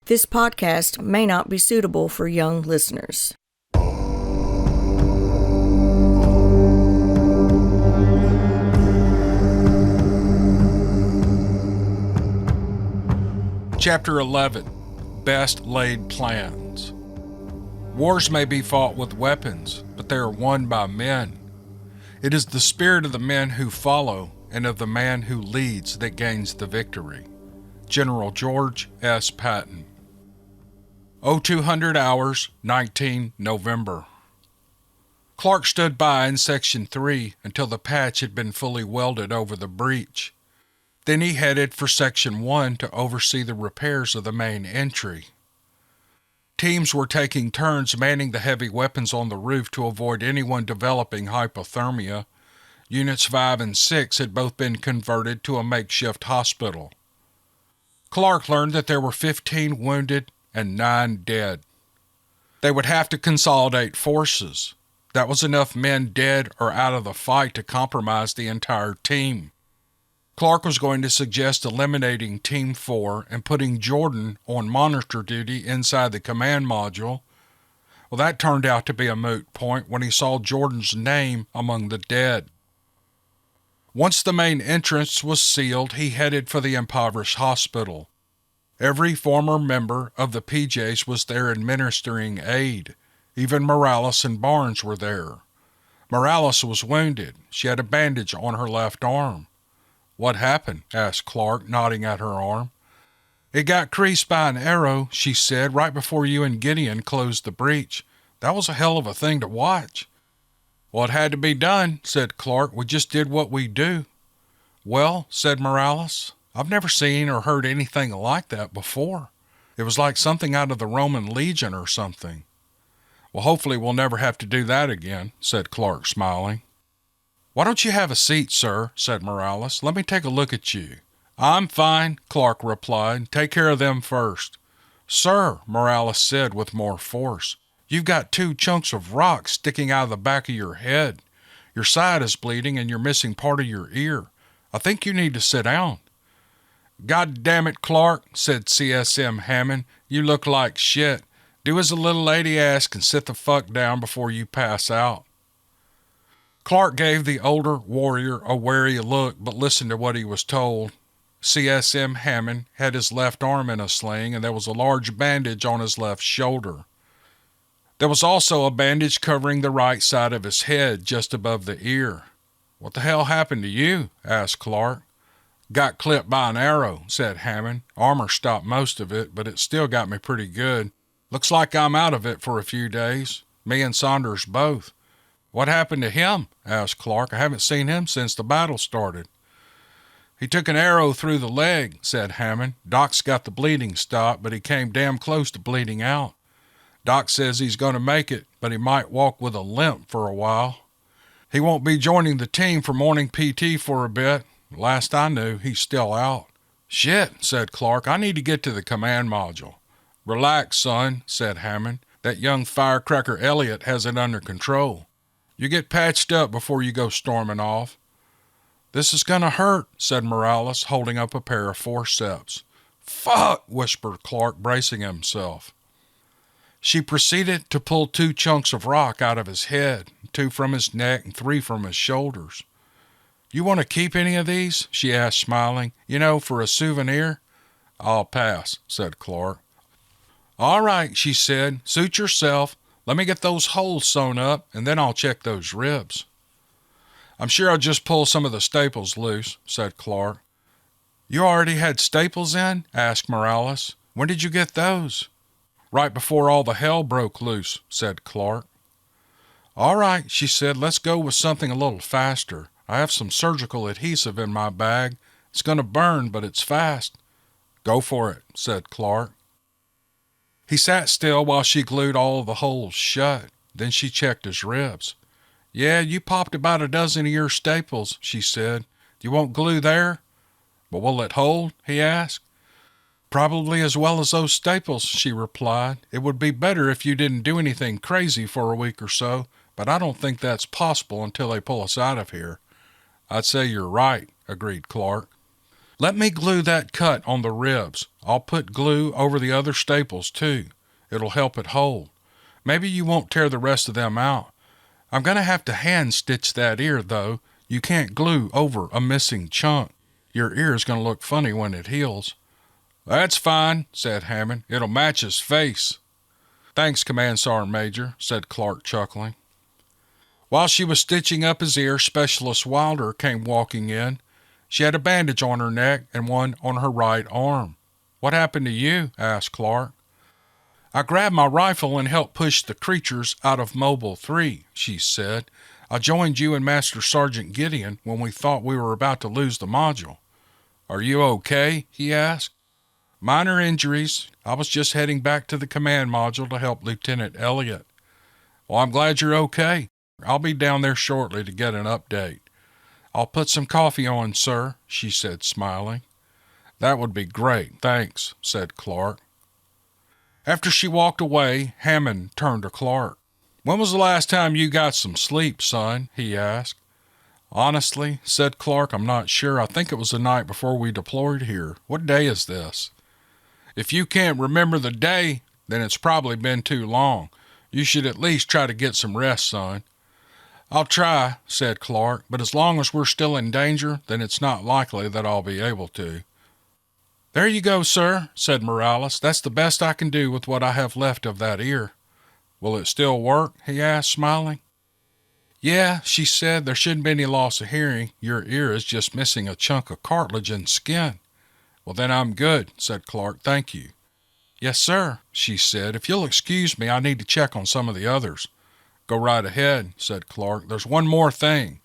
This podcast may not be suitable for young listeners. Chapter 11. Best Laid Plans. Wars may be fought with weapons, but they are won by men. It is the spirit of the men who follow and of the man who leads that gains the victory. General George S. Patton. 0200 hours, 19 November. Clark stood by in Section 3 until the patch had been fully welded over the breach. Then he headed for Section 1 to oversee the repairs of the main entry. Teams were taking turns manning the heavy weapons on the roof to avoid anyone developing hypothermia. Units 5 and 6 had both been converted to a makeshift hospital. Clark learned that there were 15 wounded and 9 dead. They would have to consolidate forces. That was enough men dead or out of the fight to compromise the entire team. Clark was going to suggest eliminating Team 4 and putting Jordan on monitor duty inside the command module. Well, that turned out to be a moot point when he saw Jordan's name among the dead. Once the main entrance was sealed, he headed for the impoverished hospital. Every former member of the PJs was there administering aid. Even Morales and Barnes were there. Morales was wounded. She had a bandage on her left arm. "What happened?" asked Clark, nodding at her arm. "It got creased by an arrow," she said, "right before you and Gideon closed the breach. That was a hell of a thing to watch." "Well, it had to be done," said Clark. "We just did what we do." "Well," said Morales, "I've never seen or heard anything like that before. It was like something out of the Roman Legion or something." "Well, hopefully we'll never have to do that again," said Clark, smiling. "Why don't you have a seat, sir?" said Morales. "Let me take a look at you." "I'm fine," Clark replied. "Take care of them first." "Sir," Morales said with more force, "you've got 2 chunks of rock sticking out of the back of your head. Your side is bleeding and you're missing part of your ear. I think you need to sit down." "God damn it, Clark," said CSM Hammond. "You look like shit. Do as the little lady asks and sit the fuck down before you pass out." Clark gave the older warrior a wary look, but listened to what he was told. CSM Hammond had his left arm in a sling, and there was a large bandage on his left shoulder. There was also a bandage covering the right side of his head, just above the ear. "What the hell happened to you?" asked Clark. "Got clipped by an arrow," said Hammond. "Armor stopped most of it, but it still got me pretty good. Looks like I'm out of it for a few days. Me and Saunders both." "What happened to him?" asked Clark. "I haven't seen him since the battle started." "He took an arrow through the leg," said Hammond. "Doc's got the bleeding stopped, but he came damn close to bleeding out. Doc says he's going to make it, but he might walk with a limp for a while. He won't be joining the team for morning PT for a bit. Last I knew, he's still out." "Shit," said Clark. "I need to get to the command module." "Relax, son," said Hammond. "That young firecracker Elliot has it under control. You get patched up before you go storming off." "This is gonna hurt," said Morales, holding up a pair of forceps. "Fuck," whispered Clark, bracing himself. She proceeded to pull 2 chunks of rock out of his head, 2 from his neck and 3 from his shoulders. "You want to keep any of these?" she asked, smiling. "You know, for a souvenir?" "I'll pass," said Clark. "All right," she said. "Suit yourself. Let me get those holes sewn up, and then I'll check those ribs." "I'm sure I'll just pull some of the staples loose," said Clark. "You already had staples in?" asked Morales. "When did you get those?" "Right before all the hell broke loose," said Clark. "All right," she said. "Let's go with something a little faster. I have some surgical adhesive in my bag. It's going to burn, but it's fast." "Go for it," said Clark. He sat still while she glued all of the holes shut. Then she checked his ribs. "Yeah, you popped about a dozen of your staples," she said. "Do you want glue there?" "But will it hold?" he asked. "Probably as well as those staples," she replied. "It would be better if you didn't do anything crazy for a week or so, but I don't think that's possible until they pull us out of here." "I'd say you're right," agreed Clark. Let me glue that cut on the ribs. I'll put glue over the other staples, too. It'll help it hold. Maybe you won't tear the rest of them out. I'm going to have to hand-stitch that ear, though. You can't glue over a missing chunk. Your ear's going to look funny when it heals." "That's fine," said Hammond. "It'll match his face." "Thanks, Command Sergeant Major," said Clark, chuckling. While she was stitching up his ear, Specialist Wilder came walking in. She had a bandage on her neck and one on her right arm. "What happened to you?" asked Clark. "I grabbed my rifle and helped push the creatures out of Mobile 3, she said. "I joined you and Master Sergeant Gideon when we thought we were about to lose the module." "Are you okay?" he asked. "Minor injuries. I was just heading back to the command module to help Lieutenant Elliott." "Well, I'm glad you're okay. I'll be down there shortly to get an update." "I'll put some coffee on, sir," she said, smiling. "That would be great, thanks," said Clark. After she walked away, Hammond turned to Clark. "When was the last time you got some sleep, son?" he asked. "Honestly," said Clark, "I'm not sure. I think it was the night before we deployed here. What day is this?" "If you can't remember the day, then it's probably been too long. You should at least try to get some rest, son." "I'll try," said Clark, "but as long as we're still in danger, then it's not likely that I'll be able to." "There you go, sir," said Morales. "That's the best I can do with what I have left of that ear." "Will it still work?" he asked, smiling. "Yeah," she said, "there shouldn't be any loss of hearing. Your ear is just missing a chunk of cartilage and skin." "Well, then I'm good," said Clark. "Thank you." "Yes, sir," she said. "If you'll excuse me, I need to check on some of the others." "Go right ahead," said Clark. "There's one more thing."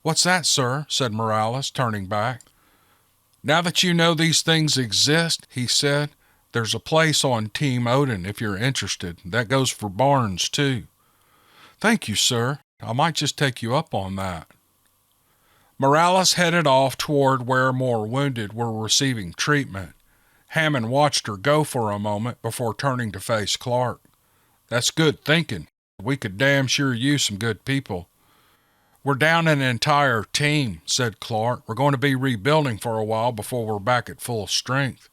"What's that, sir?" said Morales, turning back. "Now that you know these things exist," he said, "there's a place on Team Odin if you're interested. That goes for Barnes, too." "Thank you, sir. I might just take you up on that." Morales headed off toward where more wounded were receiving treatment. Hammond watched her go for a moment before turning to face Clark. "That's good thinking. We could damn sure use some good people." "We're down an entire team," said Clark. "We're going to be rebuilding for a while before we're back at full strength."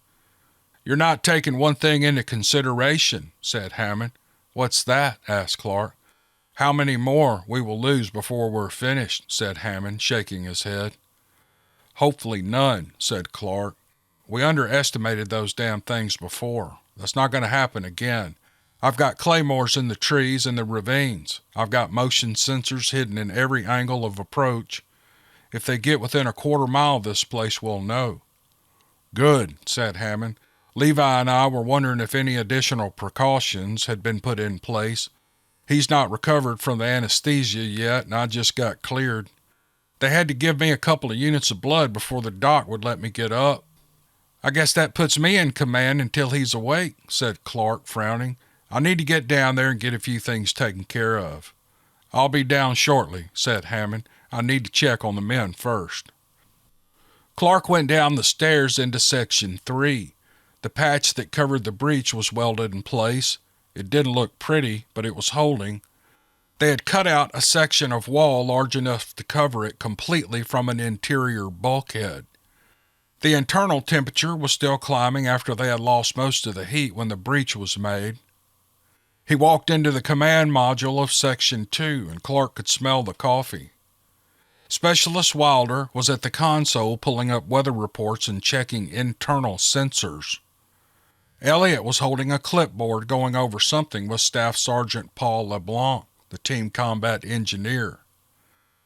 "You're not taking one thing into consideration," said Hammond. "What's that?" asked Clark. "How many more we will lose before we're finished," said Hammond, shaking his head. "Hopefully none," said Clark. "We underestimated those damn things before. That's not going to happen again. I've got claymores in the trees and the ravines. I've got motion sensors hidden in every angle of approach. If they get within a quarter mile of this place, we'll know." "Good," said Hammond. "Levi and I were wondering if any additional precautions had been put in place. He's not recovered from the anesthesia yet, and I just got cleared. They had to give me a couple of units of blood before the doc would let me get up." "I guess that puts me in command until he's awake," said Clark, frowning. "I need to get down there and get a few things taken care of." "I'll be down shortly," said Hammond. "I need to check on the men first." Clark went down the stairs into Section 3. The patch that covered the breach was welded in place. It didn't look pretty, but it was holding. They had cut out a section of wall large enough to cover it completely from an interior bulkhead. The internal temperature was still climbing after they had lost most of the heat when the breach was made. He walked into the command module of Section 2, and Clark could smell the coffee. Specialist Wilder was at the console pulling up weather reports and checking internal sensors. Elliott was holding a clipboard going over something with Staff Sergeant Paul LeBlanc, the team combat engineer.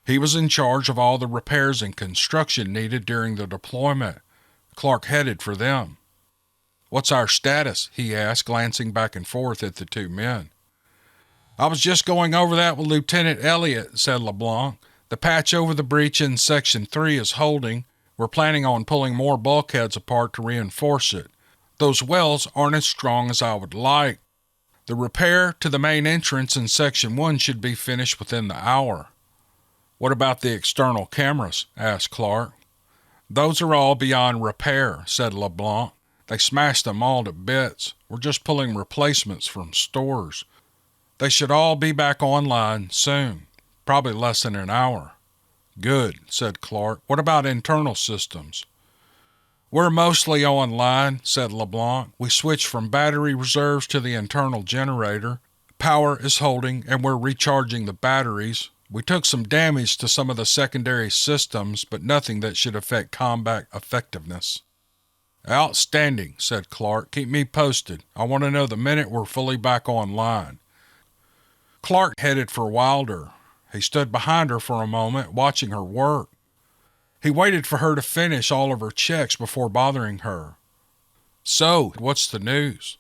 He was in charge of all the repairs and construction needed during the deployment. Clark headed for them. "What's our status?" he asked, glancing back and forth at the two men. "I was just going over that with Lieutenant Elliott," said LeBlanc. "The patch over the breach in Section 3 is holding. We're planning on pulling more bulkheads apart to reinforce it. Those wells aren't as strong as I would like. The repair to the main entrance in Section 1 should be finished within the hour." "What about the external cameras?" asked Clark. "Those are all beyond repair," said LeBlanc. "They smashed them all to bits. We're just pulling replacements from stores. They should all be back online soon, probably less than an hour." "Good," said Clark. "What about internal systems?" We're mostly online, said LeBlanc. We switched from battery reserves to the internal generator. Power is holding, and we're recharging the batteries. We took some damage to some of the secondary systems, but nothing that should affect combat effectiveness. Outstanding, said Clark. Keep me posted. I want to know the minute we're fully back online. Clark headed for Wilder. He stood behind her for a moment, watching her work. He waited for her to finish all of her checks before bothering her. So, what's the news?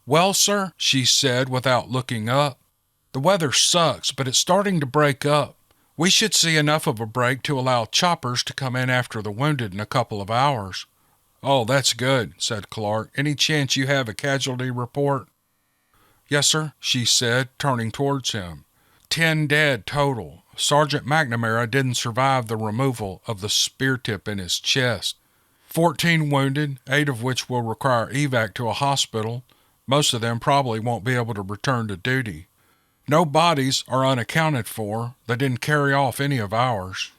Well, sir, she said without looking up. The weather sucks, but it's starting to break up. We should see enough of a break to allow choppers to come in after the wounded in a couple of hours. Oh, that's good, said Clark. Any chance you have a casualty report? Yes, sir, she said, turning towards him. 10 dead total. Sergeant McNamara didn't survive the removal of the spear tip in his chest. 14 wounded, 8 of which will require evac to a hospital. Most of them probably won't be able to return to duty. No bodies are unaccounted for. They didn't carry off any of ours.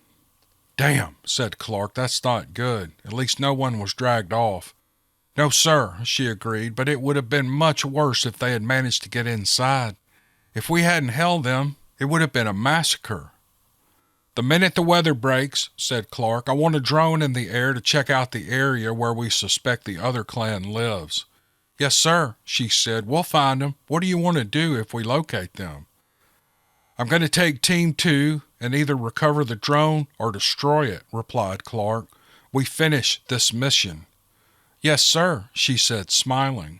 Damn, said Clark, that's not good. At least no one was dragged off. No, sir, she agreed, but it would have been much worse if they had managed to get inside. If we hadn't held them, it would have been a massacre. The minute the weather breaks, said Clark, I want a drone in the air to check out the area where we suspect the other clan lives. Yes, sir, she said. We'll find them. What do you want to do if we locate them? I'm going to take Team 2 and either recover the drone or destroy it, replied Clark. We finish this mission. Yes, sir, she said, smiling.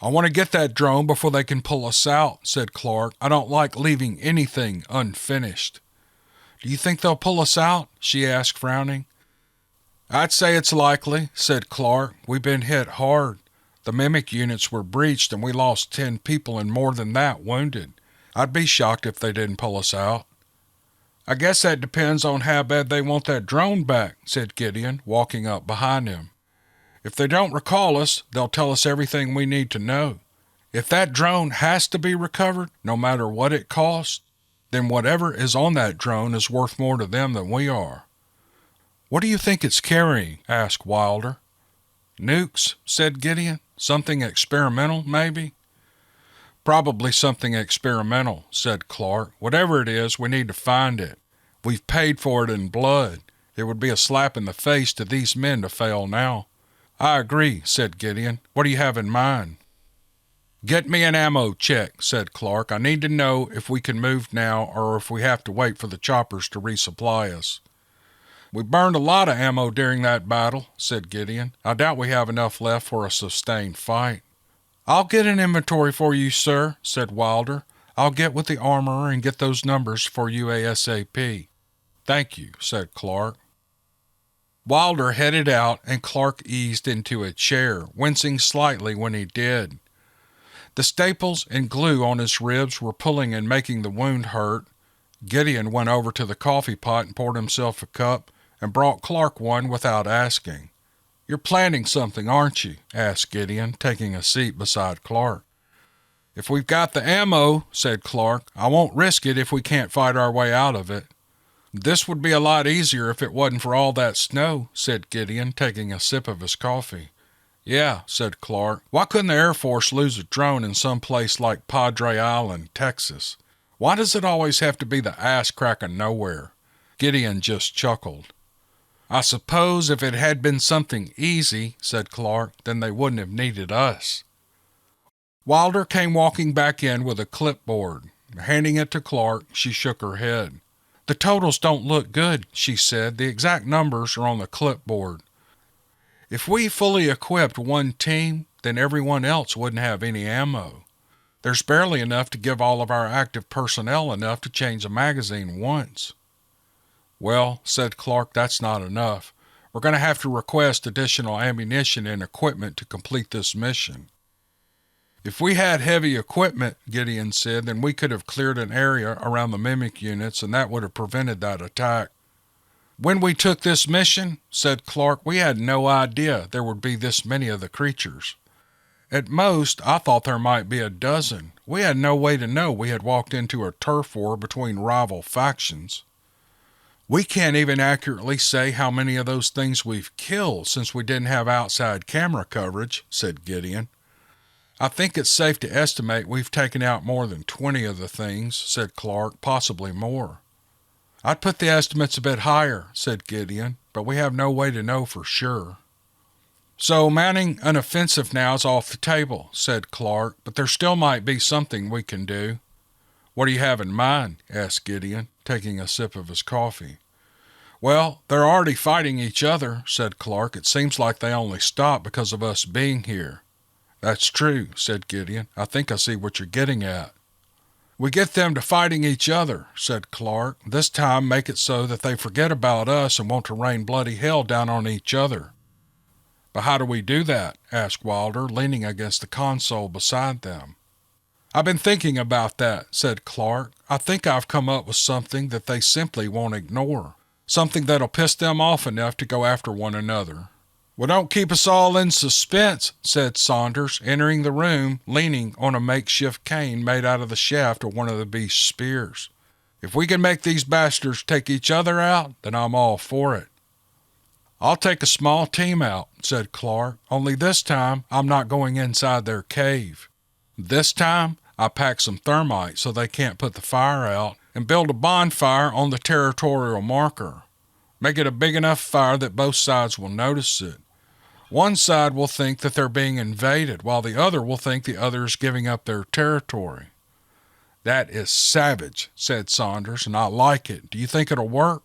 I want to get that drone before they can pull us out, said Clark. I don't like leaving anything unfinished. Do you think they'll pull us out? She asked, frowning. I'd say it's likely, said Clark. We've been hit hard. The mimic units were breached and we lost 10 people and more than that wounded. I'd be shocked if they didn't pull us out. I guess that depends on how bad they want that drone back, said Gideon, walking up behind him. If they don't recall us, they'll tell us everything we need to know. If that drone has to be recovered, no matter what it costs, then whatever is on that drone is worth more to them than we are. What do you think it's carrying? Asked Wilder. Nukes, said Gideon. Something experimental, maybe? Probably something experimental, said Clark. Whatever it is, we need to find it. We've paid for it in blood. It would be a slap in the face to these men to fail now. I agree, said Gideon. What do you have in mind? Get me an ammo check, said Clark. I need to know if we can move now or if we have to wait for the choppers to resupply us. We burned a lot of ammo during that battle, said Gideon. I doubt we have enough left for a sustained fight. I'll get an inventory for you, sir, said Wilder. I'll get with the armorer and get those numbers for you ASAP. Thank you, said Clark. Wilder headed out and Clark eased into a chair, wincing slightly when he did. The staples and glue on his ribs were pulling and making the wound hurt. Gideon went over to the coffee pot and poured himself a cup and brought Clark one without asking. You're planning something, aren't you? Asked Gideon, taking a seat beside Clark. If we've got the ammo, said Clark, I won't risk it if we can't fight our way out of it. This would be a lot easier if it wasn't for all that snow, said Gideon, taking a sip of his coffee. Yeah, said Clark. Why couldn't the Air Force lose a drone in some place like Padre Island, Texas? Why does it always have to be the ass crack of nowhere? Gideon just chuckled. I suppose if it had been something easy, said Clark, then they wouldn't have needed us. Wilder came walking back in with a clipboard. Handing it to Clark, she shook her head. The totals don't look good, she said. The exact numbers are on the clipboard. If we fully equipped one team, then everyone else wouldn't have any ammo. There's barely enough to give all of our active personnel enough to change a magazine once. Well, said Clark, that's not enough. We're going to have to request additional ammunition and equipment to complete this mission. If we had heavy equipment, Gideon said, then we could have cleared an area around the mimic units and that would have prevented that attack. When we took this mission, said Clark, we had no idea there would be this many of the creatures. At most, I thought there might be a dozen. We had no way to know we had walked into a turf war between rival factions. We can't even accurately say how many of those things we've killed since we didn't have outside camera coverage, said Gideon. I think it's safe to estimate we've taken out more than 20 of the things, said Clark, possibly more. I'd put the estimates a bit higher, said Gideon, but we have no way to know for sure. So mounting an offensive now is off the table, said Clark, but there still might be something we can do. What do you have in mind? Asked Gideon, taking a sip of his coffee. Well, they're already fighting each other, said Clark. It seems like they only stopped because of us being here. That's true, said Gideon. I think I see what you're getting at. We get them to fighting each other, said Clark. This time make it so that they forget about us and want to rain bloody hell down on each other. But how do we do that? Asked Wilder, leaning against the console beside them. I've been thinking about that, said Clark. I think I've come up with something that they simply won't ignore. Something that'll piss them off enough to go after one another. Well, don't keep us all in suspense, said Saunders, entering the room, leaning on a makeshift cane made out of the shaft of one of the beast's spears. If we can make these bastards take each other out, then I'm all for it. I'll take a small team out, said Clark, only this time I'm not going inside their cave. This time I pack some thermite so they can't put the fire out and build a bonfire on the territorial marker. Make it a big enough fire that both sides will notice it. One side will think that they're being invaded, while the other will think the other is giving up their territory. That is savage, said Saunders, and I like it. Do you think it'll work?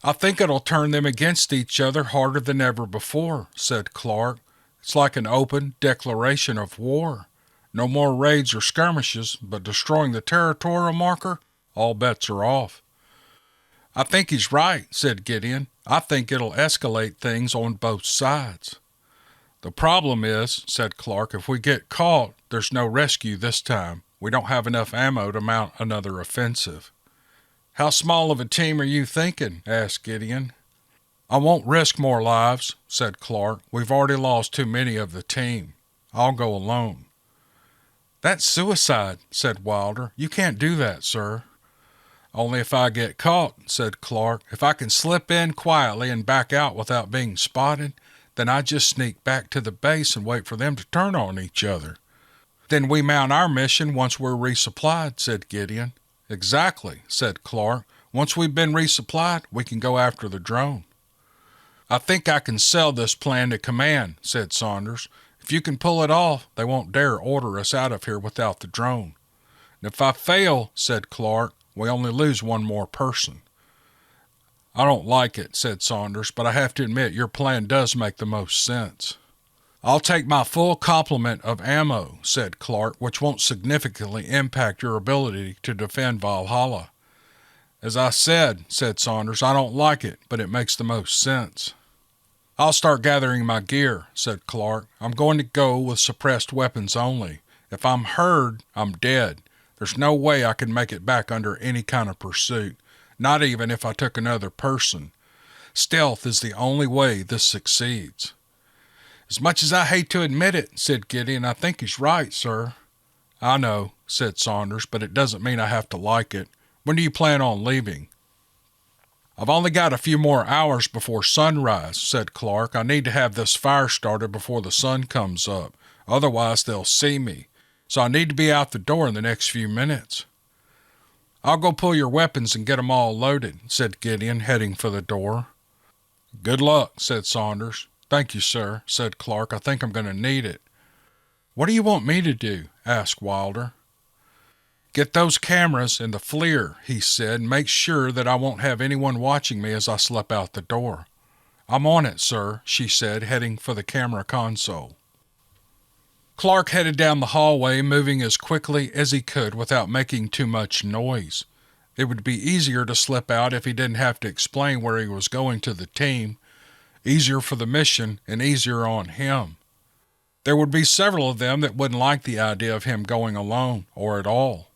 I think it'll turn them against each other harder than ever before, said Clark. It's like an open declaration of war. No more raids or skirmishes, but destroying the territorial marker, all bets are off. I think he's right, said Gideon. I think it'll escalate things on both sides. The problem is, said Clark, if we get caught, there's no rescue this time. We don't have enough ammo to mount another offensive. How small of a team are you thinking? Asked Gideon. I won't risk more lives, said Clark. We've already lost too many of the team. I'll go alone. That's suicide, said Wilder. You can't do that, sir. Only if I get caught, said Clark. If I can slip in quietly and back out without being spotted, then I just sneak back to the base and wait for them to turn on each other. Then we mount our mission once we're resupplied, said Gideon. Exactly, said Clark. Once we've been resupplied, we can go after the drone. I think I can sell this plan to command, said Saunders. If you can pull it off, they won't dare order us out of here without the drone. And if I fail, said Clark, we only lose one more person. I don't like it, said Saunders, but I have to admit your plan does make the most sense. I'll take my full complement of ammo, said Clark, which won't significantly impact your ability to defend Valhalla. As I said, Saunders, I don't like it, but it makes the most sense. I'll start gathering my gear, said Clark. I'm going to go with suppressed weapons only. If I'm heard, I'm dead. There's no way I can make it back under any kind of pursuit, not even if I took another person. Stealth is the only way this succeeds. As much as I hate to admit it, said Gideon, I think he's right, sir. I know, said Saunders, but it doesn't mean I have to like it. When do you plan on leaving? I've only got a few more hours before sunrise, said Clark. I need to have this fire started before the sun comes up. Otherwise they'll see me. So I need to be out the door in the next few minutes. I'll go pull your weapons and get 'em all loaded, said Gideon, heading for the door. Good luck, said Saunders. Thank you, sir, said Clark. I think I'm going to need it. What do you want me to do? Asked Wilder. Get those cameras in the FLIR, he said, and make sure that I won't have anyone watching me as I slip out the door. I'm on it, sir, she said, heading for the camera console. Clark headed down the hallway, moving as quickly as he could without making too much noise. It would be easier to slip out if he didn't have to explain where he was going to the team. Easier for the mission and easier on him. There would be several of them that wouldn't like the idea of him going alone or at all.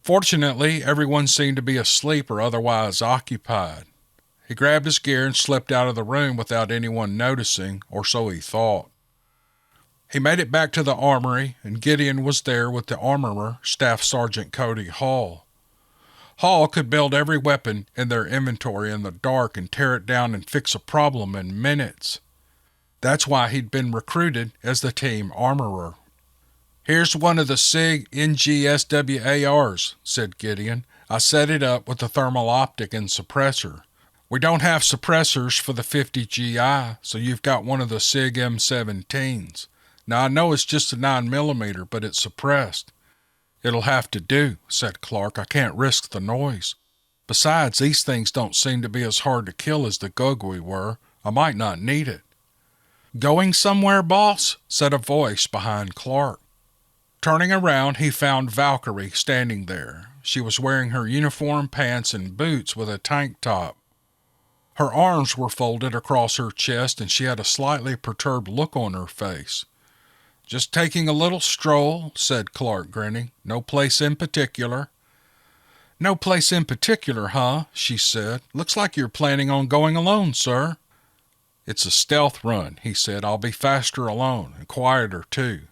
Fortunately, everyone seemed to be asleep or otherwise occupied. He grabbed his gear and slipped out of the room without anyone noticing, or so he thought. He made it back to the armory, and Gideon was there with the armorer, Staff Sergeant Cody Hall. Hall could build every weapon in their inventory in the dark and tear it down and fix a problem in minutes. That's why he'd been recruited as the team armorer. "Here's one of the SIG NGSWARs," said Gideon. "I set it up with the thermal optic and suppressor. We don't have suppressors for the 50 GI, so you've got one of the SIG M17s. Now I know it's just a 9mm, but it's suppressed." "It'll have to do," said Clark. "I can't risk the noise. Besides, these things don't seem to be as hard to kill as the Gogui were. I might not need it." "Going somewhere, boss?" said a voice behind Clark. Turning around, he found Valkyrie standing there. She was wearing her uniform pants and boots with a tank top. Her arms were folded across her chest, and she had a slightly perturbed look on her face. "Just taking a little stroll," said Clark, grinning. "No place in particular." "No place in particular, huh?" she said. "Looks like you're planning on going alone, sir." "It's a stealth run," he said. "I'll be faster alone, and quieter, too."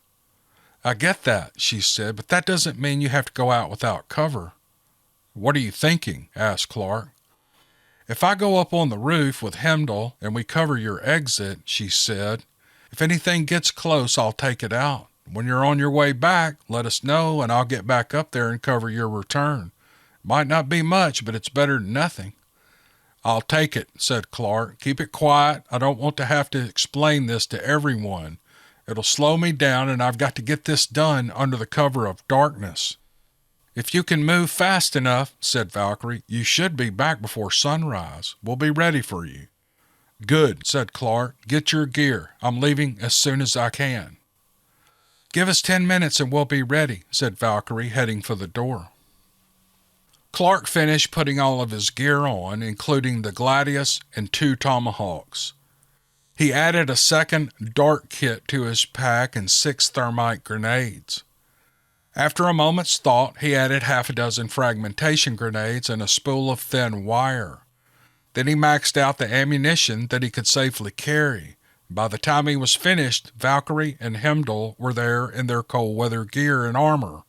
"I get that," she said, "but that doesn't mean you have to go out without cover." "What are you thinking?" asked Clark. "If I go up on the roof with Hemdall and we cover your exit," she said, "if anything gets close, I'll take it out. When you're on your way back, let us know and I'll get back up there and cover your return. Might not be much, but it's better than nothing." "I'll take it," said Clark. "Keep it quiet. I don't want to have to explain this to everyone. It'll slow me down, and I've got to get this done under the cover of darkness." "If you can move fast enough," said Valkyrie, "you should be back before sunrise. We'll be ready for you." "Good," said Clark. "Get your gear. I'm leaving as soon as I can." "Give us 10 minutes and we'll be ready," said Valkyrie, heading for the door. Clark finished putting all of his gear on, including the Gladius and 2 tomahawks. He added a second dart kit to his pack and 6 thermite grenades. After a moment's thought, he added half a dozen fragmentation grenades and a spool of thin wire. Then he maxed out the ammunition that he could safely carry. By the time he was finished, Valkyrie and Hemdall were there in their cold weather gear and armor.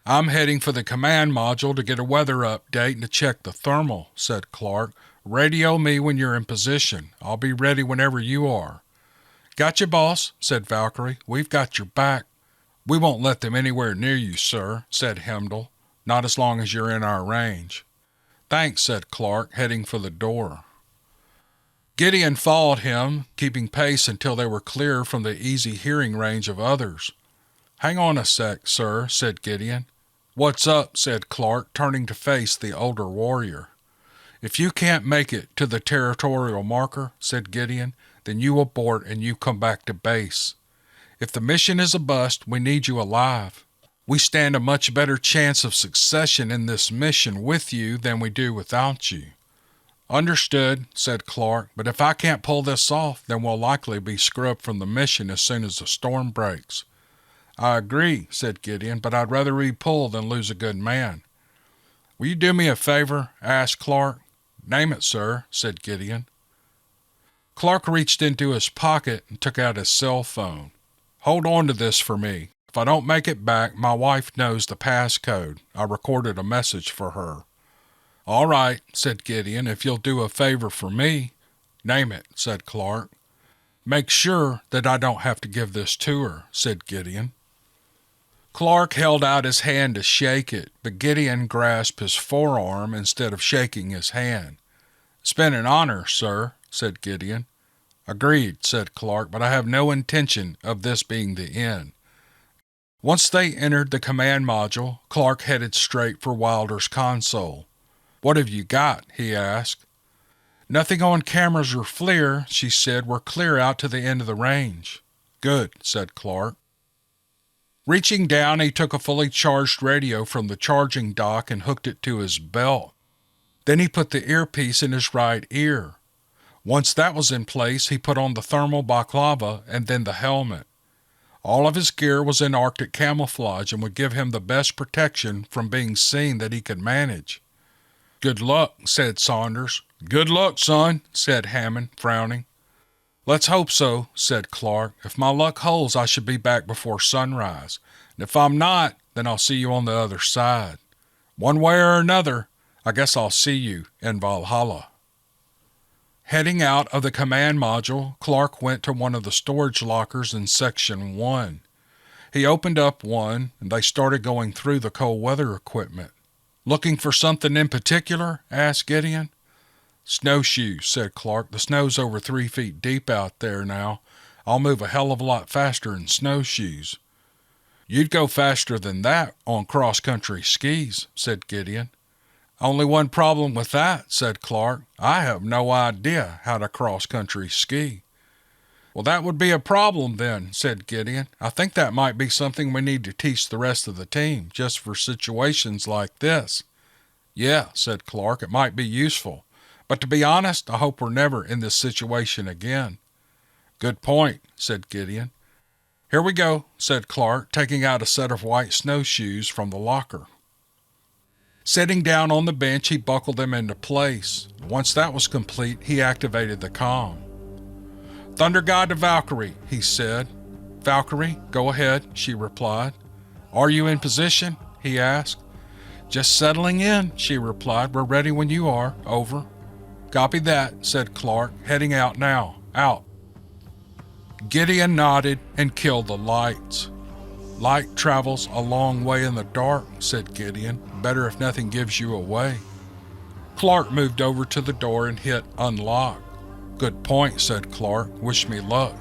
"I'm heading for the command module to get a weather update and to check the thermal," said Clark. "Radio me when you're in position. I'll be ready whenever you are." "Gotcha, boss," said Valkyrie. "We've got your back." "We won't let them anywhere near you, sir," said Hemdall. "Not as long as you're in our range." "Thanks," said Clark, heading for the door. Gideon followed him, keeping pace until they were clear from the easy hearing range of others. "Hang on a sec, sir," said Gideon. "What's up?" said Clark, turning to face the older warrior. "If you can't make it to the territorial marker," said Gideon, "then you abort and you come back to base. If the mission is a bust, we need you alive. We stand a much better chance of succession in this mission with you than we do without you." "Understood," said Clark, "but if I can't pull this off, then we'll likely be scrubbed from the mission as soon as the storm breaks." "I agree," said Gideon, "but I'd rather we pull than lose a good man." "Will you do me a favor?" asked Clark. "Name it, sir," said Gideon. Clark reached into his pocket and took out his cell phone. "Hold on to this for me. If I don't make it back, my wife knows the passcode. I recorded a message for her." "All right," said Gideon, "if you'll do a favor for me." "Name it," said Clark. "Make sure that I don't have to give this to her," said Gideon. Clark held out his hand to shake it, but Gideon grasped his forearm instead of shaking his hand. "It's been an honor, sir," said Gideon. "Agreed," said Clark, "but I have no intention of this being the end." Once they entered the command module, Clark headed straight for Wilder's console. "What have you got?" he asked. "Nothing on cameras or FLIR," she said. "We're clear out to the end of the range." "Good," said Clark. Reaching down, he took a fully charged radio from the charging dock and hooked it to his belt. Then he put the earpiece in his right ear. Once that was in place, he put on the thermal balaclava and then the helmet. All of his gear was in Arctic camouflage and would give him the best protection from being seen that he could manage. "Good luck," said Saunders. "Good luck, son," said Hammond, frowning. "Let's hope so," said Clark. "If my luck holds, I should be back before sunrise. And if I'm not, then I'll see you on the other side." One way or another, I guess I'll see you in Valhalla. Heading out of the command module, Clark went to one of the storage lockers in Section 1. He opened up one, and they started going through the cold weather equipment. "Looking for something in particular?" asked Gideon. "Snowshoes," said Clark. "The snow's over 3 feet deep out there now. I'll move a hell of a lot faster in snowshoes." "You'd go faster than that on cross-country skis," said Gideon. "Only one problem with that," said Clark. "I have no idea how to cross-country ski." "Well, that would be a problem then," said Gideon. "I think that might be something we need to teach the rest of the team, just for situations like this." "Yeah," said Clark, "it might be useful. But to be honest, I hope we're never in this situation again." "Good point," said Gideon. "Here we go," said Clark, taking out a set of white snowshoes from the locker. Sitting down on the bench, he buckled them into place. Once that was complete, he activated the comm. "Thunder God to Valkyrie," he said. "Valkyrie, go ahead," she replied. "Are you in position?" he asked. "Just settling in," she replied. "We're ready when you are. Over." "Copy that," said Clark. "Heading out now. Out." Gideon nodded and killed the lights. "Light travels a long way in the dark," said Gideon. "Better if nothing gives you away." Clark moved over to the door and hit unlock. "Good point," said Clark. "Wish me luck."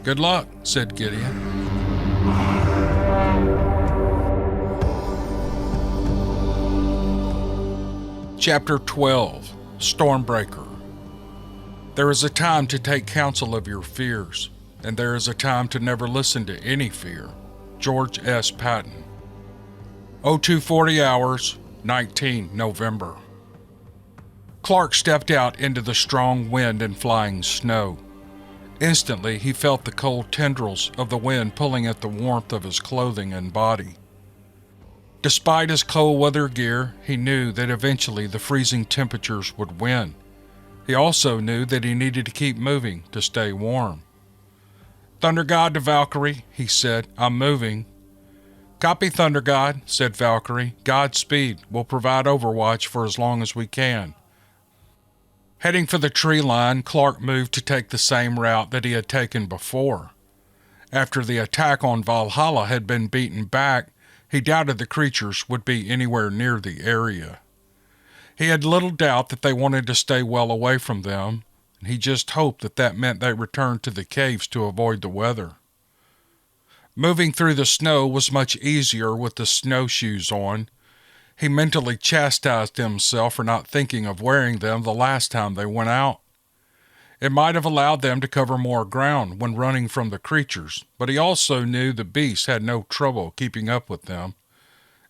"Good luck," said Gideon. Chapter 12. Stormbreaker. There is a time to take counsel of your fears, and there is a time to never listen to any fear. George S. Patton. 0240 hours, 19 November. Clark stepped out into the strong wind and flying snow. Instantly, he felt the cold tendrils of the wind pulling at the warmth of his clothing and body. Despite his cold weather gear, he knew that eventually the freezing temperatures would win. He also knew that he needed to keep moving to stay warm. "Thunder God to Valkyrie," he said. "I'm moving." "Copy, Thunder God," said Valkyrie. "Godspeed. We'll provide overwatch for as long as we can." Heading for the tree line, Clark moved to take the same route that he had taken before. After the attack on Valhalla had been beaten back, he doubted the creatures would be anywhere near the area. He had little doubt that they wanted to stay well away from them, and he just hoped that that meant they returned to the caves to avoid the weather. Moving through the snow was much easier with the snowshoes on. He mentally chastised himself for not thinking of wearing them the last time they went out. It might have allowed them to cover more ground when running from the creatures, but he also knew the beasts had no trouble keeping up with them.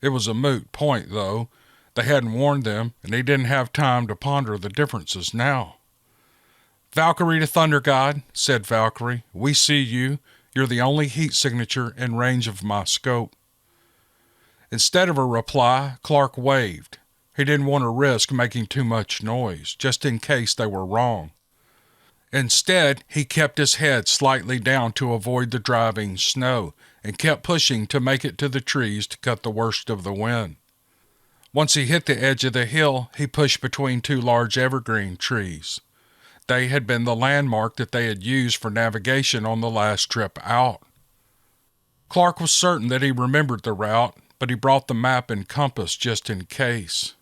It was a moot point, though. They hadn't warned them, and he didn't have time to ponder the differences now. "Valkyrie to Thunder God," said Valkyrie. "We see you. You're the only heat signature in range of my scope." Instead of a reply, Clark waved. He didn't want to risk making too much noise, just in case they were wrong. Instead, he kept his head slightly down to avoid the driving snow, and kept pushing to make it to the trees to cut the worst of the wind. Once he hit the edge of the hill, he pushed between two large evergreen trees. They had been the landmark that they had used for navigation on the last trip out. Clark was certain that he remembered the route, but he brought the map and compass just in case.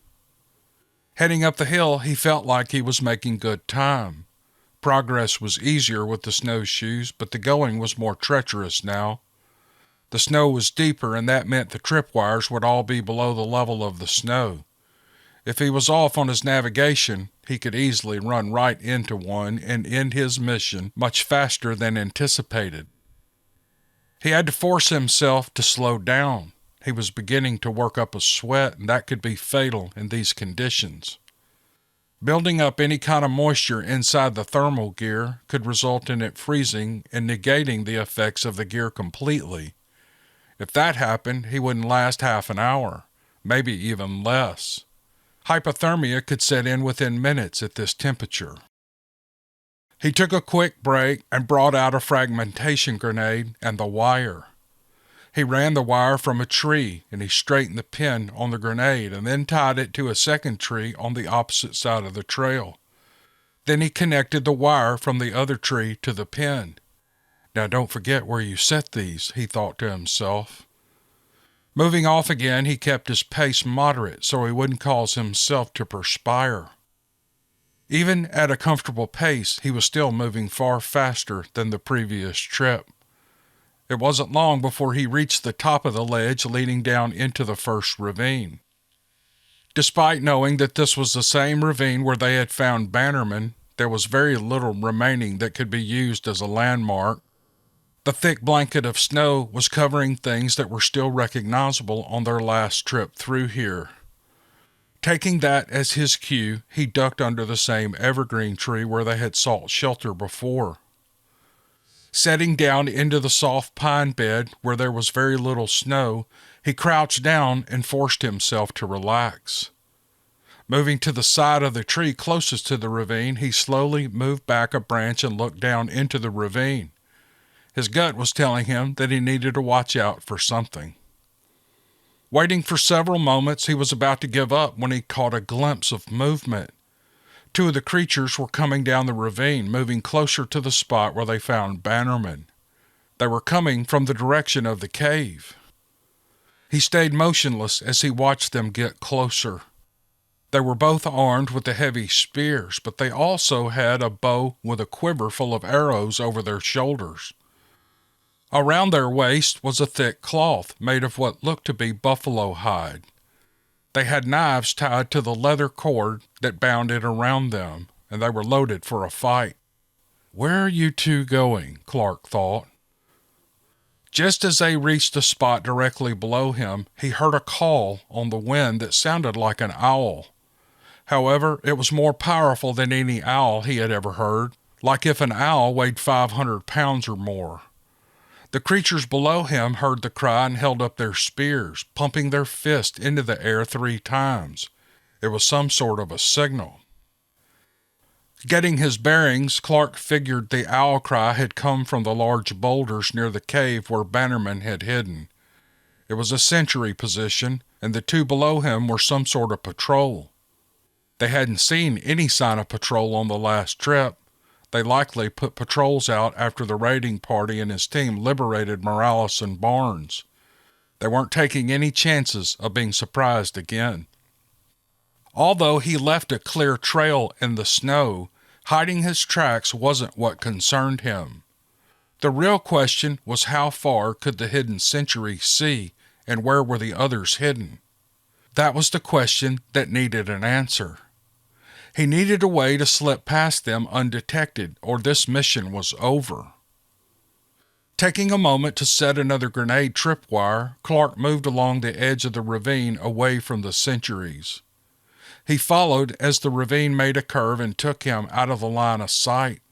Heading up the hill, he felt like he was making good time. Progress was easier with the snowshoes, but the going was more treacherous now. The snow was deeper, and that meant the tripwires would all be below the level of the snow. If he was off on his navigation, he could easily run right into one and end his mission much faster than anticipated. He had to force himself to slow down. He was beginning to work up a sweat, and that could be fatal in these conditions. Building up any kind of moisture inside the thermal gear could result in it freezing and negating the effects of the gear completely. If that happened, he wouldn't last half an hour, maybe even less. Hypothermia could set in within minutes at this temperature. He took a quick break and brought out a fragmentation grenade and the wire. He ran the wire from a tree, and he straightened the pin on the grenade and then tied it to a second tree on the opposite side of the trail. Then he connected the wire from the other tree to the pin. Now don't forget where you set these, he thought to himself. Moving off again, he kept his pace moderate so he wouldn't cause himself to perspire. Even at a comfortable pace, he was still moving far faster than the previous trip. It wasn't long before he reached the top of the ledge leading down into the first ravine. Despite knowing that this was the same ravine where they had found Bannerman, there was very little remaining that could be used as a landmark. The thick blanket of snow was covering things that were still recognizable on their last trip through here. Taking that as his cue, he ducked under the same evergreen tree where they had sought shelter before. Setting down into the soft pine bed where there was very little snow, he crouched down and forced himself to relax. Moving to the side of the tree closest to the ravine, he slowly moved back a branch and looked down into the ravine. His gut was telling him that he needed to watch out for something. Waiting for several moments, he was about to give up when he caught a glimpse of movement. Two of the creatures were coming down the ravine, moving closer to the spot where they found Bannerman. They were coming from the direction of the cave. He stayed motionless as he watched them get closer. They were both armed with the heavy spears, but they also had a bow with a quiver full of arrows over their shoulders. Around their waist was a thick cloth made of what looked to be buffalo hide. They had knives tied to the leather cord that bound it around them, and they were loaded for a fight. "Where are you two going?" Clark thought. Just as they reached a spot directly below him, he heard a call on the wind that sounded like an owl. However, it was more powerful than any owl he had ever heard, like if an owl weighed 500 pounds or more. The creatures below him heard the cry and held up their spears, pumping their fist into the air 3 times. It was some sort of a signal. Getting his bearings, Clark figured the owl cry had come from the large boulders near the cave where Bannerman had hidden. It was a sentry position, and the two below him were some sort of patrol. They hadn't seen any sign of patrol on the last trip. They likely put patrols out after the raiding party and his team liberated Morales and Barnes. They weren't taking any chances of being surprised again. Although he left a clear trail in the snow, hiding his tracks wasn't what concerned him. The real question was how far could the hidden sentry see and where were the others hidden? That was the question that needed an answer. He needed a way to slip past them undetected, or this mission was over. Taking a moment to set another grenade tripwire, Clark moved along the edge of the ravine away from the sentries. He followed as the ravine made a curve and took him out of the line of sight.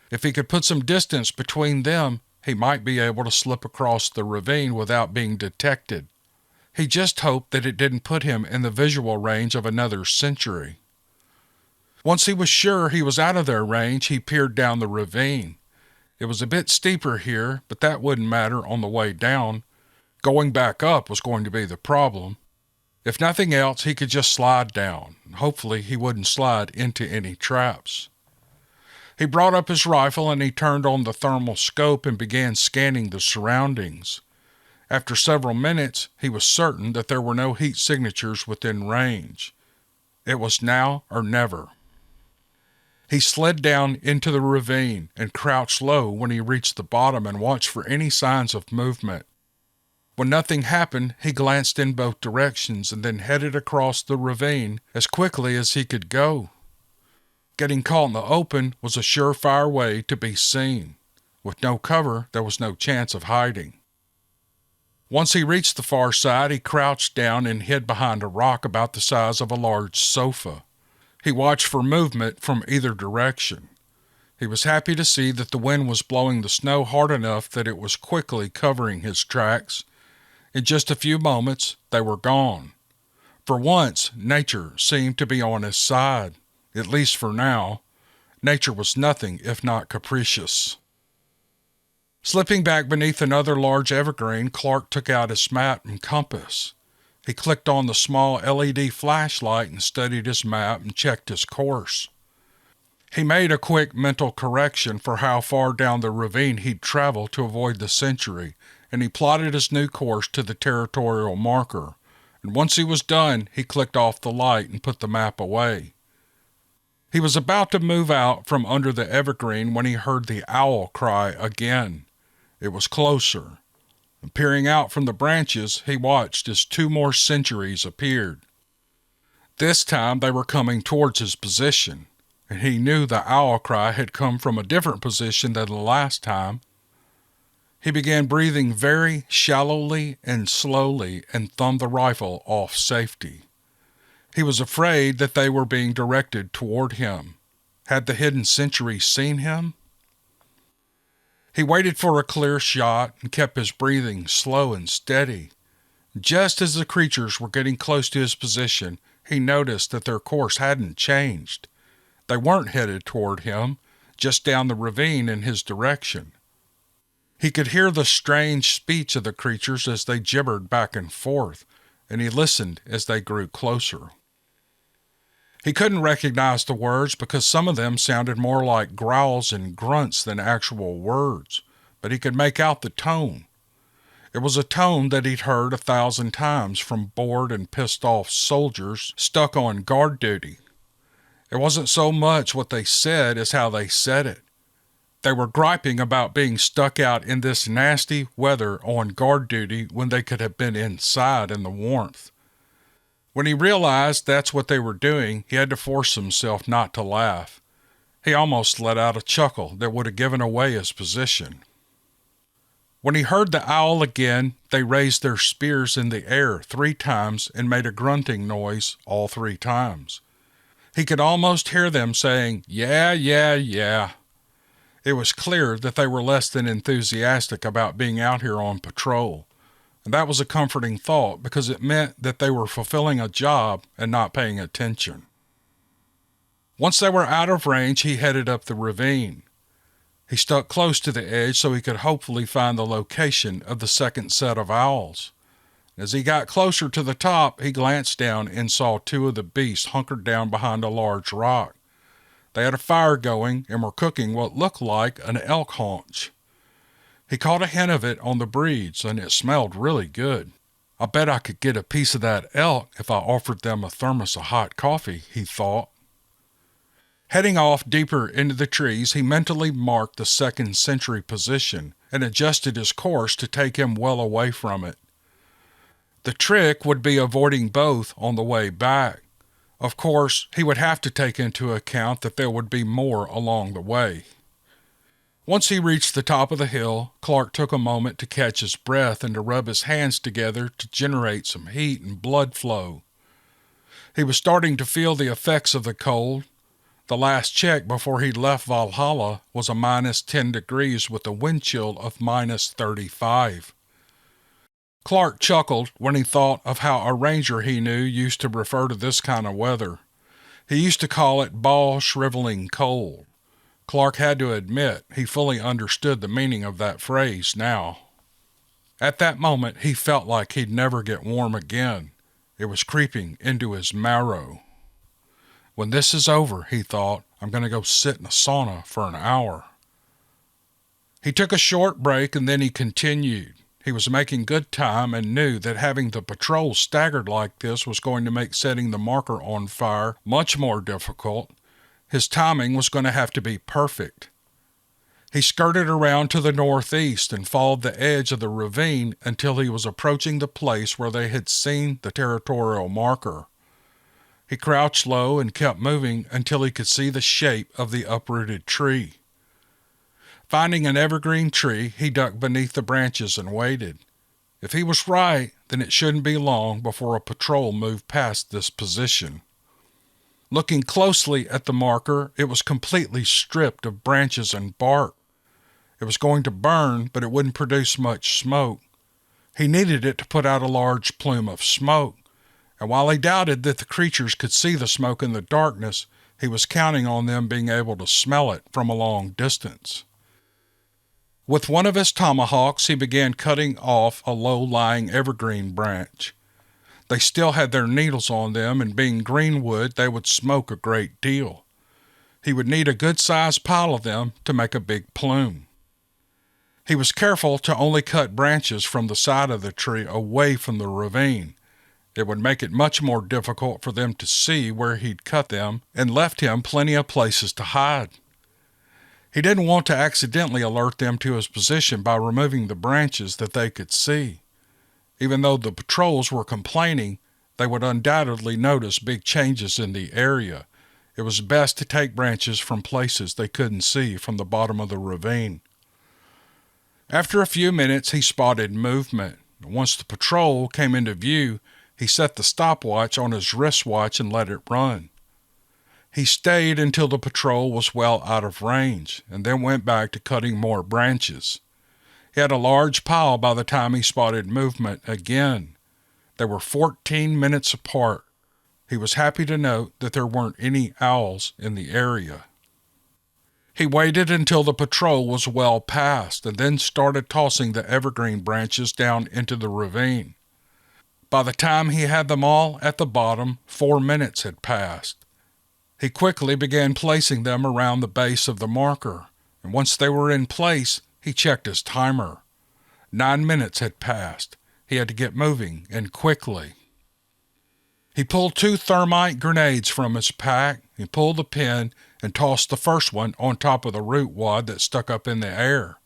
If he could put some distance between them, he might be able to slip across the ravine without being detected. He just hoped that it didn't put him in the visual range of another sentry. Once he was sure he was out of their range, he peered down the ravine. It was a bit steeper here, but that wouldn't matter on the way down. Going back up was going to be the problem. If nothing else, he could just slide down. Hopefully he wouldn't slide into any traps. He brought up his rifle and he turned on the thermal scope and began scanning the surroundings. After several minutes, he was certain that there were no heat signatures within range. It was now or never. He slid down into the ravine and crouched low when he reached the bottom and watched for any signs of movement. When nothing happened, he glanced in both directions and then headed across the ravine as quickly as he could go. Getting caught in the open was a surefire way to be seen. With no cover, there was no chance of hiding. Once he reached the far side, he crouched down and hid behind a rock about the size of a large sofa. He watched for movement from either direction. He was happy to see that the wind was blowing the snow hard enough that it was quickly covering his tracks. In just a few moments, they were gone. For once, nature seemed to be on his side, at least for now. Nature was nothing if not capricious. Slipping back beneath another large evergreen, Clark took out his map and compass. He clicked on the small LED flashlight and studied his map and checked his course. He made a quick mental correction for how far down the ravine he'd traveled to avoid the century, and he plotted his new course to the territorial marker. And once he was done, he clicked off the light and put the map away. He was about to move out from under the evergreen when he heard the owl cry again. It was closer. And peering out from the branches, he watched as 2 more centuries appeared. This time they were coming towards his position, and he knew the owl cry had come from a different position than the last time. He began breathing very shallowly and slowly and thumbed the rifle off safety. He was afraid that they were being directed toward him. Had the hidden sentry seen him? He waited for a clear shot and kept his breathing slow and steady. Just as the creatures were getting close to his position, he noticed that their course hadn't changed. They weren't headed toward him, just down the ravine in his direction. He could hear the strange speech of the creatures as they gibbered back and forth, and he listened as they grew closer. He couldn't recognize the words because some of them sounded more like growls and grunts than actual words, but he could make out the tone. It was a tone that he'd heard 1,000 times from bored and pissed off soldiers stuck on guard duty. It wasn't so much what they said as how they said it. They were griping about being stuck out in this nasty weather on guard duty when they could have been inside in the warmth. When he realized that's what they were doing, he had to force himself not to laugh. He almost let out a chuckle that would have given away his position. When he heard the owl again, they raised their spears in the air 3 times and made a grunting noise all 3 times. He could almost hear them saying, "Yeah, yeah, yeah." It was clear that they were less than enthusiastic about being out here on patrol. And that was a comforting thought because it meant that they were fulfilling a job and not paying attention. Once they were out of range, he headed up the ravine. He stuck close to the edge so he could hopefully find the location of the second set of owls. As he got closer to the top, he glanced down and saw 2 of the beasts hunkered down behind a large rock. They had a fire going and were cooking what looked like an elk haunch. He caught a hint of it on the breeze, and it smelled really good. "I bet I could get a piece of that elk if I offered them a thermos of hot coffee," he thought. Heading off deeper into the trees, he mentally marked the second century position and adjusted his course to take him well away from it. The trick would be avoiding both on the way back. Of course, he would have to take into account that there would be more along the way. Once he reached the top of the hill, Clark took a moment to catch his breath and to rub his hands together to generate some heat and blood flow. He was starting to feel the effects of the cold. The last check before he left Valhalla was a -10 degrees with a wind chill of -35. Clark chuckled when he thought of how a ranger he knew used to refer to this kind of weather. He used to call it ball shriveling cold. Clark had to admit he fully understood the meaning of that phrase now. At that moment, he felt like he'd never get warm again. It was creeping into his marrow. When this is over, he thought, I'm going to go sit in a sauna for an hour. He took a short break and then he continued. He was making good time and knew that having the patrol staggered like this was going to make setting the marker on fire much more difficult. His timing was going to have to be perfect. He skirted around to the northeast and followed the edge of the ravine until he was approaching the place where they had seen the territorial marker. He crouched low and kept moving until he could see the shape of the uprooted tree. Finding an evergreen tree, he ducked beneath the branches and waited. If he was right, then it shouldn't be long before a patrol moved past this position. Looking closely at the marker, it was completely stripped of branches and bark. It was going to burn, but it wouldn't produce much smoke. He needed it to put out a large plume of smoke, and while he doubted that the creatures could see the smoke in the darkness, he was counting on them being able to smell it from a long distance. With one of his tomahawks, he began cutting off a low-lying evergreen branch. They still had their needles on them, and being greenwood, they would smoke a great deal. He would need a good-sized pile of them to make a big plume. He was careful to only cut branches from the side of the tree away from the ravine. It would make it much more difficult for them to see where he'd cut them, and left him plenty of places to hide. He didn't want to accidentally alert them to his position by removing the branches that they could see. Even though the patrols were complaining, they would undoubtedly notice big changes in the area. It was best to take branches from places they couldn't see from the bottom of the ravine. After a few minutes, he spotted movement. Once the patrol came into view, he set the stopwatch on his wristwatch and let it run. He stayed until the patrol was well out of range, and then went back to cutting more branches. He had a large pile by the time he spotted movement again. They were 14 minutes apart. He was happy to note that there weren't any owls in the area. He waited until the patrol was well past, and then started tossing the evergreen branches down into the ravine. By the time he had them all at the bottom, 4 minutes had passed. He quickly began placing them around the base of the marker, and once they were in place, he checked his timer. 9 minutes had passed. He had to get moving, and quickly. He pulled 2 thermite grenades from his pack. He pulled the pin and tossed the first one on top of the root wad that stuck up in the air.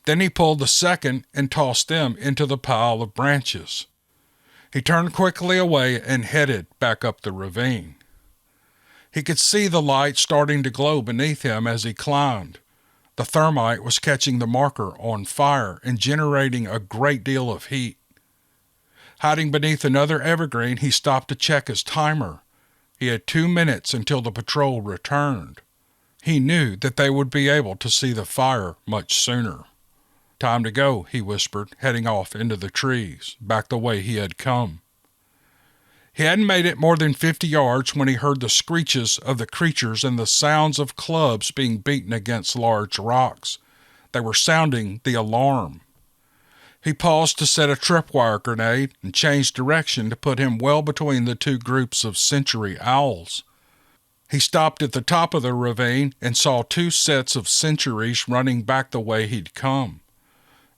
Then he pulled the second and tossed them into the pile of branches. He turned quickly away and headed back up the ravine. He could see the light starting to glow beneath him as he climbed. The thermite was catching the marker on fire and generating a great deal of heat. Hiding beneath another evergreen, he stopped to check his timer. He had 2 minutes until the patrol returned. He knew that they would be able to see the fire much sooner. "Time to go," he whispered, heading off into the trees, back the way he had come. He hadn't made it more than 50 yards when he heard the screeches of the creatures and the sounds of clubs being beaten against large rocks. They were sounding the alarm. He paused to set a tripwire grenade and changed direction to put him well between the 2 groups of century owls. He stopped at the top of the ravine and saw 2 sets of centuries running back the way he'd come.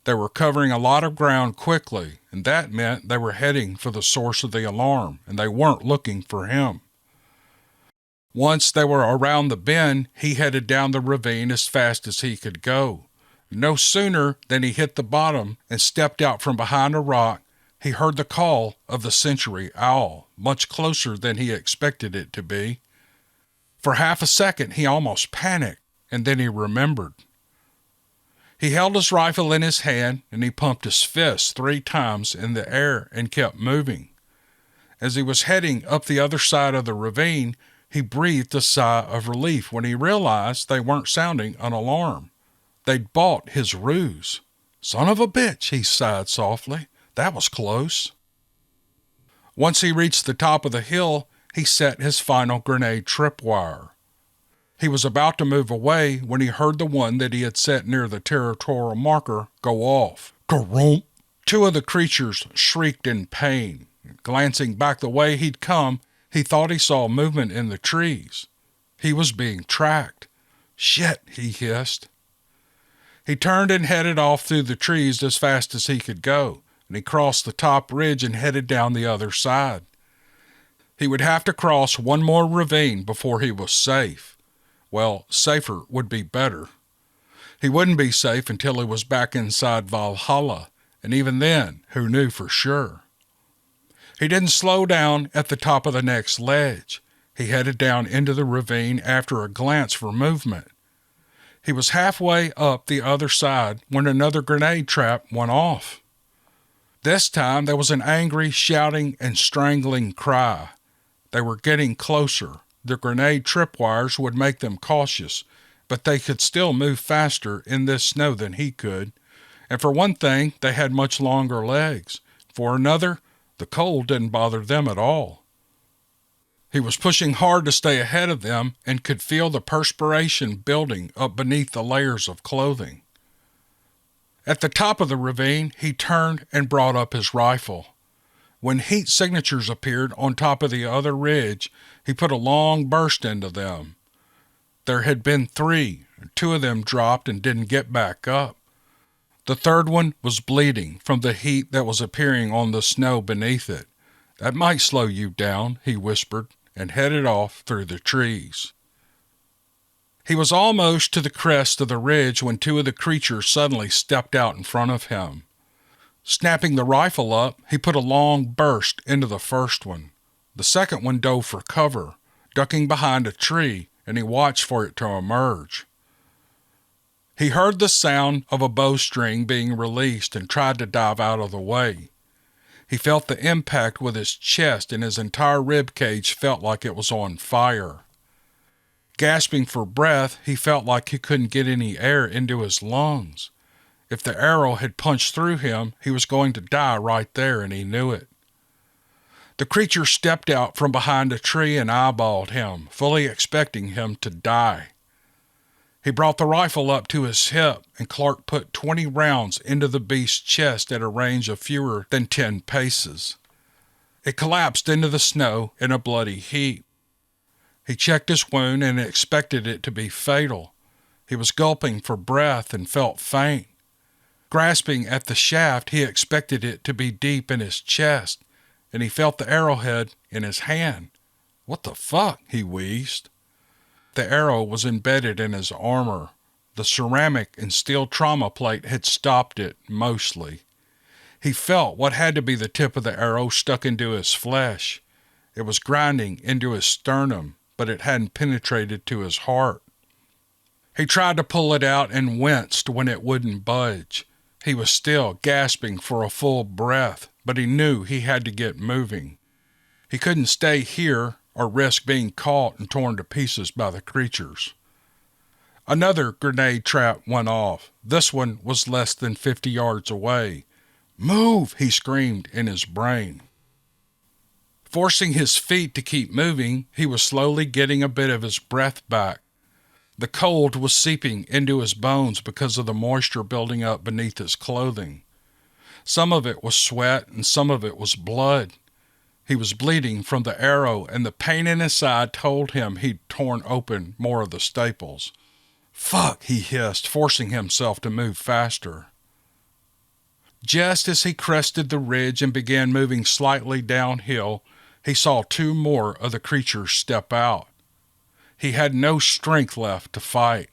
They were covering a lot of ground quickly, and that meant they were heading for the source of the alarm, and they weren't looking for him. Once they were around the bend, he headed down the ravine as fast as he could go. No sooner than he hit the bottom and stepped out from behind a rock, he heard the call of the century owl, much closer than he expected it to be. For half a second he almost panicked, and then he remembered. He held his rifle in his hand, and he pumped his fist 3 times in the air and kept moving. As he was heading up the other side of the ravine, he breathed a sigh of relief when he realized they weren't sounding an alarm. They'd bought his ruse. "Son of a bitch," he sighed softly. "That was close." Once he reached the top of the hill, he set his final grenade tripwire. He was about to move away when he heard the one that he had set near the territorial marker go off. Ka-rump! 2 of the creatures shrieked in pain. Glancing back the way he'd come, he thought he saw movement in the trees. He was being tracked. "Shit," he hissed. He turned and headed off through the trees as fast as he could go, and he crossed the top ridge and headed down the other side. He would have to cross 1 more ravine before he was safe. Well, safer would be better. He wouldn't be safe until he was back inside Valhalla, and even then, who knew for sure? He didn't slow down at the top of the next ledge. He headed down into the ravine after a glance for movement. He was halfway up the other side when another grenade trap went off. This time there was an angry shouting and strangling cry. They were getting closer. The grenade tripwires would make them cautious, but they could still move faster in this snow than he could. And for one thing, they had much longer legs. For another, the cold didn't bother them at all. He was pushing hard to stay ahead of them and could feel the perspiration building up beneath the layers of clothing. At the top of the ravine, he turned and brought up his rifle. When heat signatures appeared on top of the other ridge, he put a long burst into them. There had been 3. 2 of them dropped and didn't get back up. The third one was bleeding from the heat that was appearing on the snow beneath it. That might slow you down, he whispered, and headed off through the trees. He was almost to the crest of the ridge when 2 of the creatures suddenly stepped out in front of him. Snapping the rifle up, he put a long burst into the first one. The second one dove for cover, ducking behind a tree, and he watched for it to emerge. He heard the sound of a bowstring being released and tried to dive out of the way. He felt the impact with his chest, and his entire rib cage felt like it was on fire. Gasping for breath, he felt like he couldn't get any air into his lungs. If the arrow had punched through him, he was going to die right there, and he knew it. The creature stepped out from behind a tree and eyeballed him, fully expecting him to die. He brought the rifle up to his hip, and Clark put 20 rounds into the beast's chest at a range of fewer than 10 paces. It collapsed into the snow in a bloody heap. He checked his wound and expected it to be fatal. He was gulping for breath and felt faint. Grasping at the shaft, he expected it to be deep in his chest, and he felt the arrowhead in his hand. "What the fuck?" he wheezed. The arrow was embedded in his armor. The ceramic and steel trauma plate had stopped it, mostly. He felt what had to be the tip of the arrow stuck into his flesh. It was grinding into his sternum, but it hadn't penetrated to his heart. He tried to pull it out and winced when it wouldn't budge. He was still gasping for a full breath, but he knew he had to get moving. He couldn't stay here or risk being caught and torn to pieces by the creatures. Another grenade trap went off. This one was less than 50 yards away. "Move!" he screamed in his brain. Forcing his feet to keep moving, he was slowly getting a bit of his breath back. The cold was seeping into his bones because of the moisture building up beneath his clothing. Some of it was sweat and some of it was blood. He was bleeding from the arrow, and the pain in his side told him he'd torn open more of the staples. "Fuck," he hissed, forcing himself to move faster. Just as he crested the ridge and began moving slightly downhill, he saw 2 more of the creatures step out. He had no strength left to fight.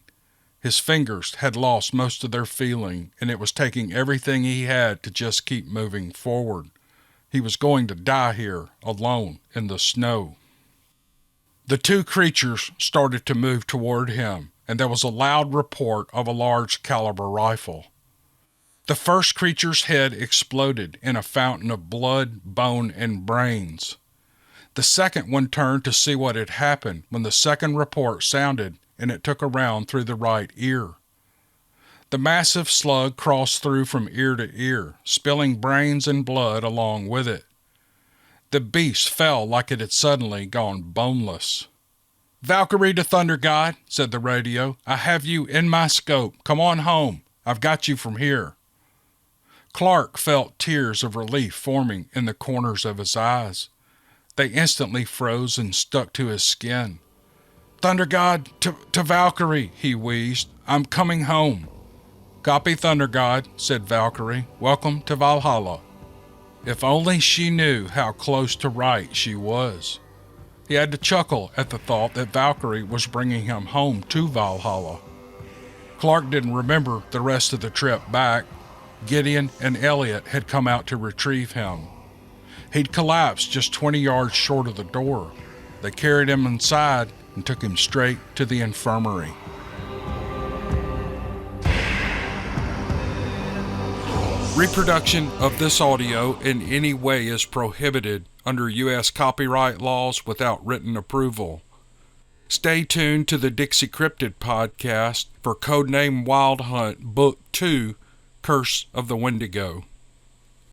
His fingers had lost most of their feeling, and it was taking everything he had to just keep moving forward. He was going to die here, alone, in the snow. The 2 creatures started to move toward him, and there was a loud report of a large caliber rifle. The first creature's head exploded in a fountain of blood, bone, and brains. The second one turned to see what had happened when the second report sounded, and it took a round through the right ear. The massive slug crossed through from ear to ear, spilling brains and blood along with it. The beast fell like it had suddenly gone boneless. "Valkyrie to Thunder God," said the radio. "I have you in my scope. Come on home. I've got you from here." Clark felt tears of relief forming in the corners of his eyes. They instantly froze and stuck to his skin. "Thunder God to Valkyrie," he wheezed. "I'm coming home." "Copy, Thunder God," said Valkyrie. "Welcome to Valhalla." If only she knew how close to right she was. He had to chuckle at the thought that Valkyrie was bringing him home to Valhalla. Clark didn't remember the rest of the trip back. Gideon and Elliot had come out to retrieve him. He'd collapsed just 20 yards short of the door. They carried him inside and took him straight to the infirmary. Reproduction of this audio in any way is prohibited under U.S. copyright laws without written approval. Stay tuned to the Dixiecryptid podcast for Codename Wild Hunt Book 2, Curse of the Wendigo.